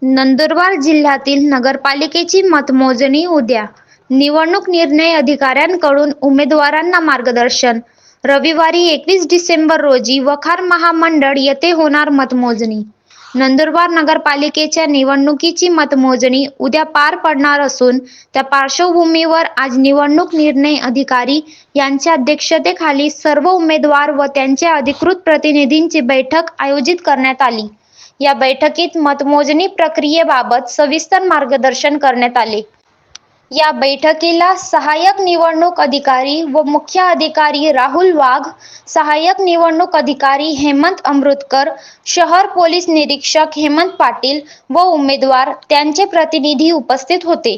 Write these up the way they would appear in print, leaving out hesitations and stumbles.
नंदुरबार जिल्ह्यातील नगरपालिकेची मतमोजणी उद्या. निवडणूक निर्णय अधिकाऱ्यांकडून उमेदवारांना मार्गदर्शन. रविवारी 21 डिसेंबर रोजी वखार महामंडळ येथे होणार मतमोजणी. नंदुरबार नगरपालिकेच्या निवडणुकीची मतमोजणी उद्या पार पडणार असून त्या पार्श्वभूमीवर आज निवडणूक निर्णय अधिकारी यांच्या अध्यक्षतेखाली सर्व उमेदवार व त्यांच्या अधिकृत प्रतिनिधींची बैठक आयोजित करण्यात आली. या बैठकीत मतमोजणी प्रक्रियेबाबत सविस्तर मार्गदर्शन करण्यात आले. या बैठकीला सहाय्यक निवडणूक अधिकारी व मुख्य अधिकारी राहुल वाघ, सहाय्यक निवडणूक अधिकारी हेमंत अमृतकर, शहर पोलीस निरीक्षक हेमंत पाटील व उमेदवार त्यांचे प्रतिनिधी उपस्थित होते.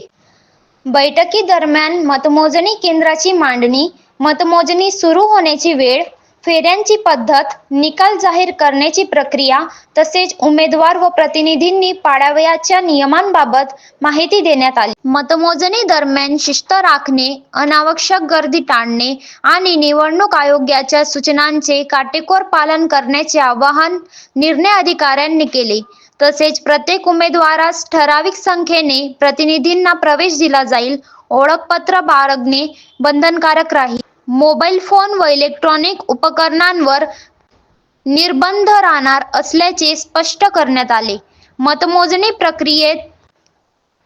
बैठकीदरम्यान मतमोजणी केंद्राची मांडणी, मतमोजणी सुरू होण्याची वेळ, फेऱ्यांची पद्धत, निकाल जाहीर करण्याची प्रक्रिया तसेच उमेदवार व प्रतिनिधींनी पाळावयाच्या नियमांबाबत माहिती देण्यात आली. मतमोजणी दरम्यान शिस्त राखणे, अनावश्यक गर्दी टाळणे आणि निवडणूक आयोगाच्या सूचनांचे काटेकोर पालन करण्याचे आवाहन निर्णय अधिकाऱ्यांनी केले. तसेच प्रत्येक उमेदवारास ठराविक संख्येने प्रतिनिधींना प्रवेश दिला जाईल. ओळखपत्र बाळगणे बंधनकारक राहील. मोबाईल फोन व इलेक्ट्रॉनिक उपकरणांवर निर्बंध राहणार असल्याचे स्पष्ट करण्यात आले. मतमोजणी प्रक्रियेत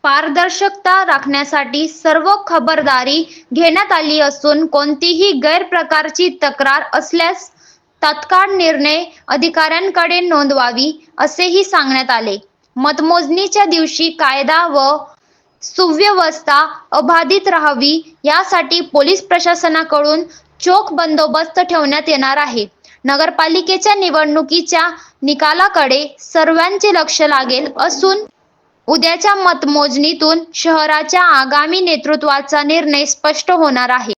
पारदर्शकता राखण्यासाठी सर्व खबरदारी घेण्यात आली असून कोणतीही गैरप्रकारची तक्रार असल्यास तात्काळ निर्णय अधिकाऱ्यांकडे नोंदवावी असेही सांगण्यात आले. मतमोजणीच्या दिवशी कायदा व सुव्यवस्था अबाधित राहावी यासाठी पोलीस प्रशासनाकडून चोख बंदोबस्त ठेवण्यात येणार आहे. नगरपालिकेच्या निवडणुकीच्या निकालाकडे सर्वांचे लक्ष लागेल असून उद्याच्या मतमोजणीतून शहराच्या आगामी नेतृत्वाचा निर्णय स्पष्ट होणार आहे.